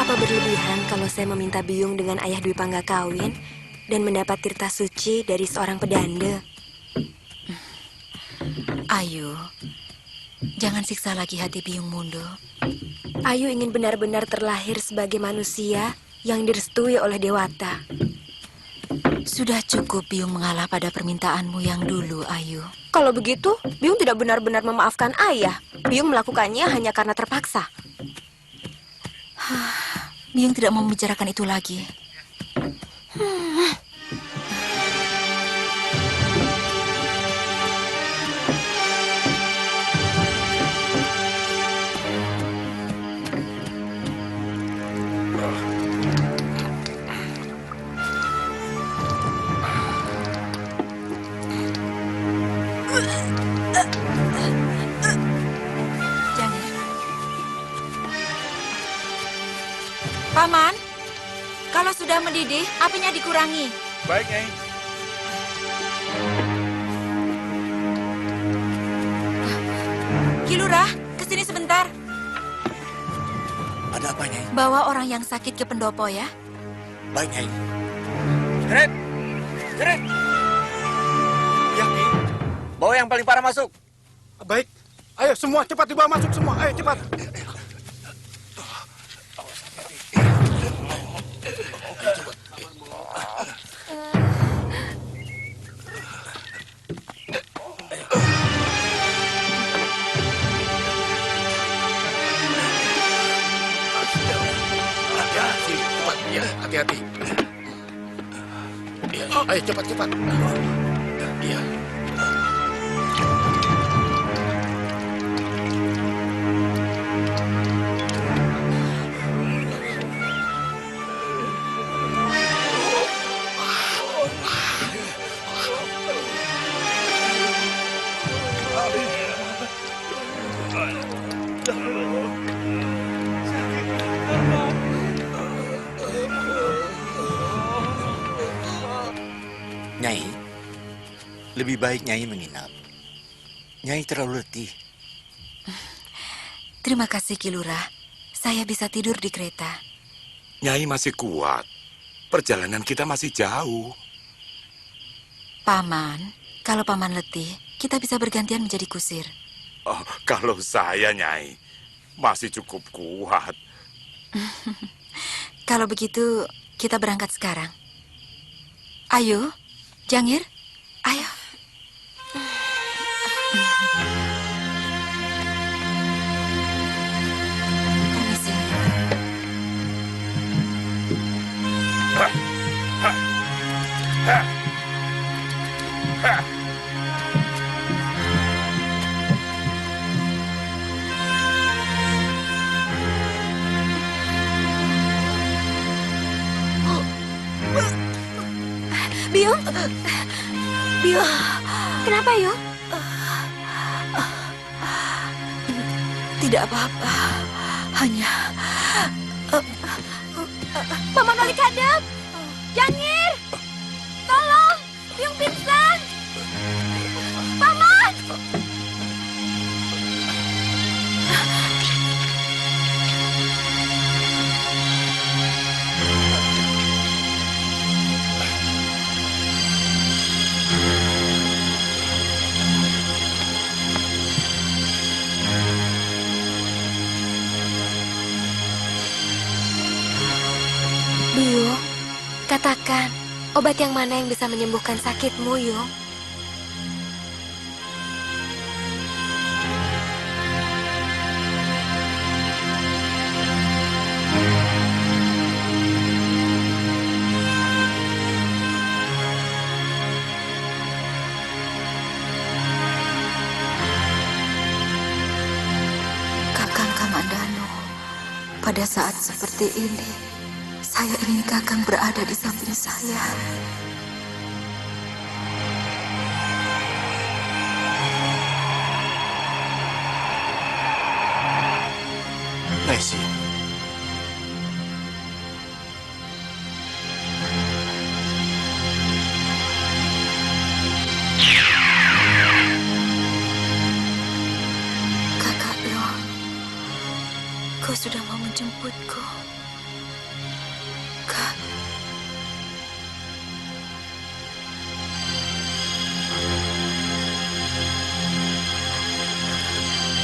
Apa berlebihan kalau saya meminta Biung dengan ayah Dwi Pangga kawin dan mendapat tirta suci dari seorang pedanda? Ayu, jangan siksa lagi hati Biung Mundo. Ayu ingin benar-benar terlahir sebagai manusia yang direstui oleh Dewata. Sudah cukup Biung mengalah pada permintaanmu yang dulu, Ayu. Kalau begitu, Biung tidak benar-benar memaafkan ayah. Biung melakukannya hanya karena terpaksa. Biung tidak mau membicarakan itu lagi. Paman, kalau sudah mendidih, apinya dikurangi. Baik, Nyai. Ki Lurah, sini sebentar. Ada apa, Nyai? Bawa orang yang sakit ke pendopo ya. Baik, Nyai. Jerit! Jerit! Ya, Ki. Bawa yang paling parah masuk. Baik. Ayo semua cepat dibawa masuk semua. Ayo cepat. Hati-hati. Ya, ayo cepat. Ya. Nyai, lebih baik Nyai menginap. Nyai terlalu letih. Terima kasih Ki Lurah. Saya bisa tidur di kereta. Nyai masih kuat. Perjalanan kita masih jauh. Paman, kalau paman letih, kita bisa bergantian menjadi kusir. Oh, kalau saya, Nyai, masih cukup kuat. Kalau begitu, kita berangkat sekarang. Ayo, Jangir, ayo. Permisi. Biung? Biung, kenapa Yung? Tidak apa-apa, hanya... Paman Wali Kadep! Jangir! Tolong! Biung pingsan! Paman! Biung, katakan, obat yang mana yang bisa menyembuhkan sakitmu, Yung? Kakang Kamandanu, pada saat seperti ini, saya ingin Kakang berada di samping saya. Messi. Kakak Lo, kau sudah mau menjemputku. Kak.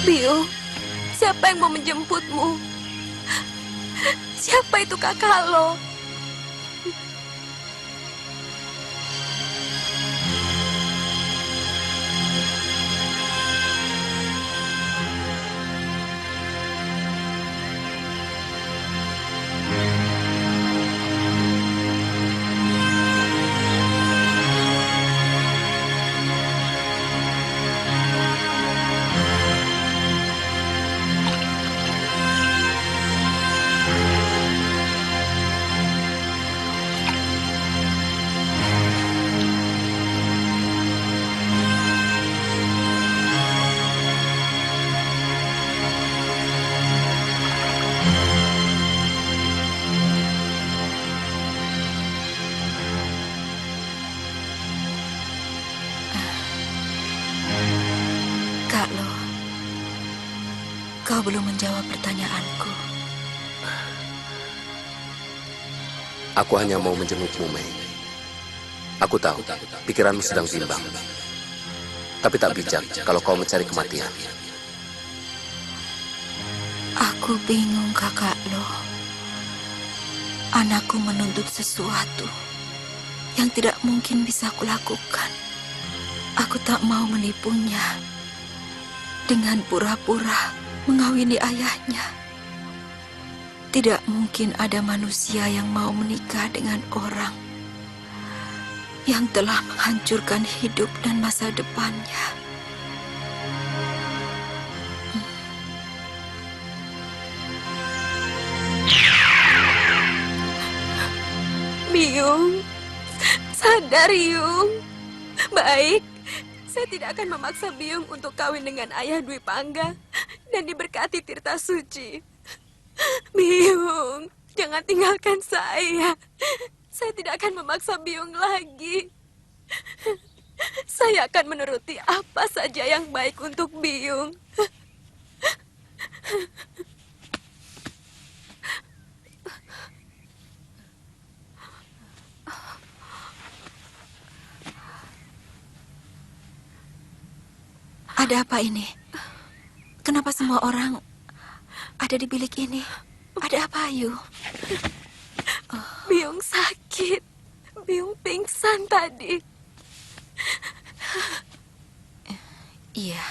Biung, siapa yang mau menjemputmu? Siapa itu kakak lo? Kau belum menjawab pertanyaanku. Aku hanya mau menjengukmu, Mei. Aku tahu, pikiranmu sedang bimbang. Tapi tak bijak kalau kau mencari kematian. Aku bingung, Kakak Lo. Anakku menuntut sesuatu yang tidak mungkin bisa kulakukan. Aku tak mau menipunya dengan pura-pura mengawini ayahnya. Tidak mungkin ada manusia yang mau menikah dengan orang yang telah menghancurkan hidup dan masa depannya. Byung, sadar Yung. Baik, saya tidak akan memaksa Byung untuk kawin dengan ayah Dwi Pangga dan diberkati Tirta Suci. Byung, jangan tinggalkan saya. Saya tidak akan memaksa Byung lagi. Saya akan menuruti apa saja yang baik untuk Byung. Ada apa ini? Kenapa semua orang ada di bilik ini? Ada apa, Ayu? Byung sakit. Byung pingsan tadi. Iya,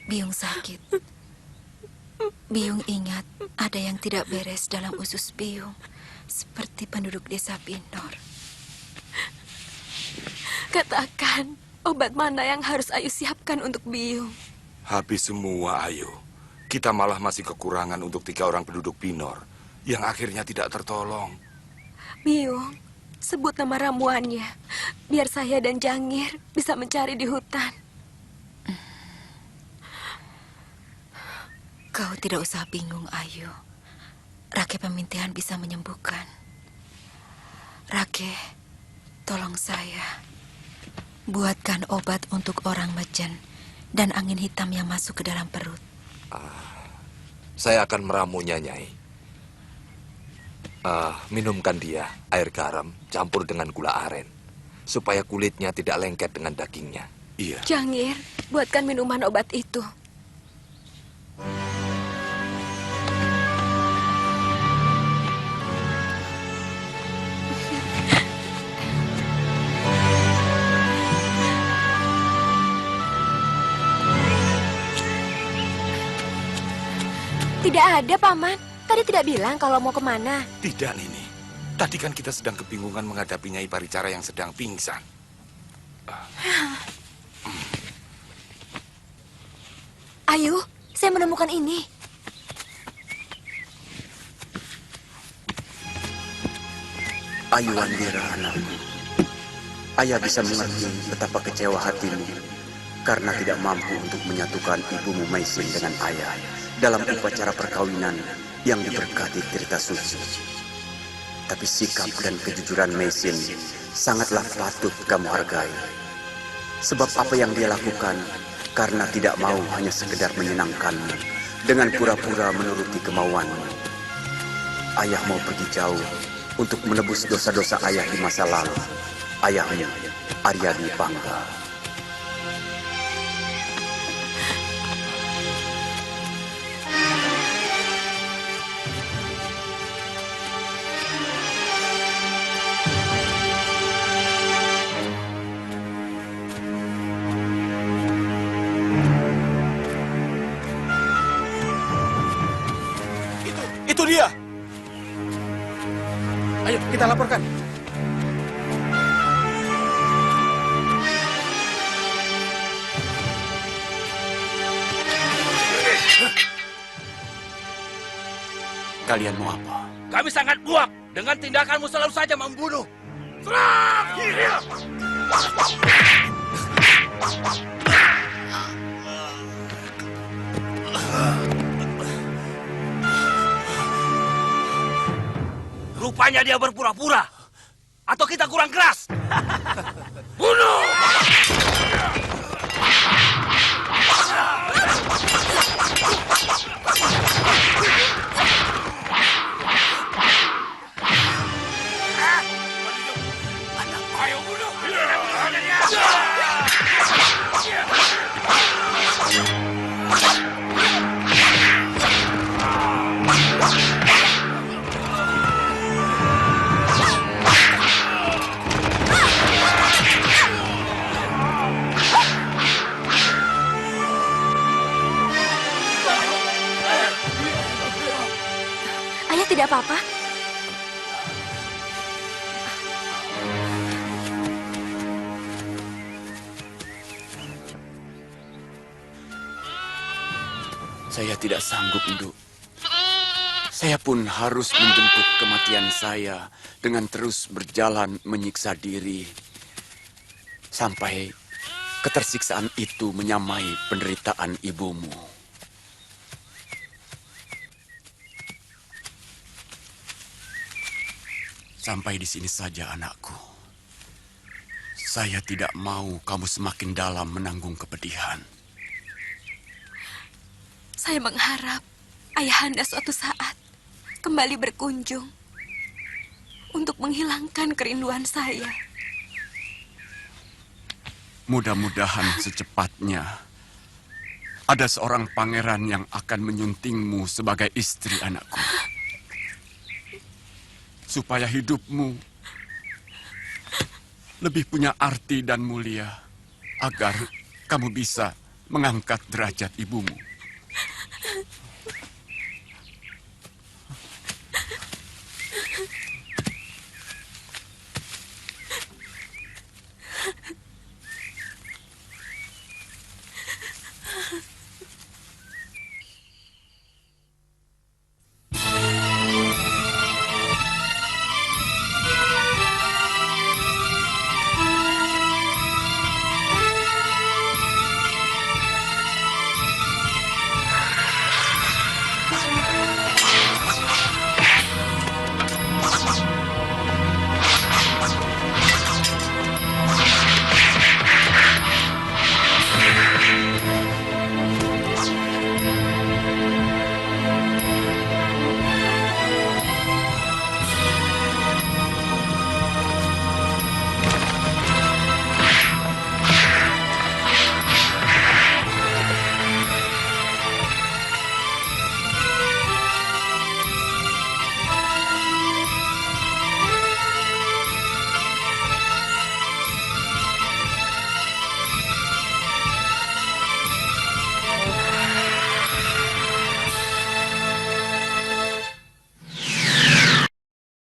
Byung sakit. Byung ingat ada yang tidak beres dalam usus Byung, seperti penduduk desa Pinor. Katakan, obat mana yang harus Ayu siapkan untuk Byung? Habis semua, Ayu. Kita malah masih kekurangan untuk 3 orang penduduk Pinor yang akhirnya tidak tertolong. Byung, sebut nama ramuannya, biar saya dan Jangir bisa mencari di hutan. Kau tidak usah bingung, Ayu. Rake Pemintihan bisa menyembuhkan. Rake, tolong saya. Buatkan obat untuk orang Mejen dan angin hitam yang masuk ke dalam perut. Saya akan meramunya, Nyai. Minumkan dia air garam campur dengan gula aren, supaya kulitnya tidak lengket dengan dagingnya. Iya. Jangir, buatkan minuman obat itu. Tidak ada, Paman. Tadi tidak bilang kalau mau kemana. Tidak, Nini. Tadi kan kita sedang kebingungan menghadapi Nyai Paricara yang sedang pingsan. Ayu, saya menemukan ini. Ayu Andira, anakku. Ayah bisa mengerti betapa kecewa hatimu karena tidak mampu untuk menyatukan ibumu Maisin dengan ayah dalam upacara perkawinan yang diberkati Tirta Suci. Tapi sikap dan kejujuran Maisin sangatlah patut kamu hargai. Sebab apa yang dia lakukan karena tidak mau hanya sekedar menyenangkanmu dengan pura-pura menuruti kemauanmu. Ayah mau pergi jauh untuk menebus dosa-dosa ayah di masa lalu. Ayahnya, Arya Dwi Pangga. Itu dia. Ayo, kita laporkan. Kalian mau apa? Kami sangat muak dengan tindakanmu selalu saja membunuh. Serang! Rupanya dia berpura-pura. Atau kita kurang keras. Bunuh! tidak apa-apa? Saya tidak sanggup, Nduk. Saya pun harus menjemput kematian saya dengan terus berjalan menyiksa diri. Sampai ketersiksaan itu menyamai penderitaan ibumu. Sampai di sini saja, anakku. Saya tidak mau kamu semakin dalam menanggung kepedihan. Saya mengharap ayahanda suatu saat kembali berkunjung untuk menghilangkan kerinduan saya. Mudah-mudahan secepatnya ada seorang pangeran yang akan menyuntingmu sebagai istri, anakku. Supaya hidupmu lebih punya arti dan mulia, agar kamu bisa mengangkat derajat ibumu.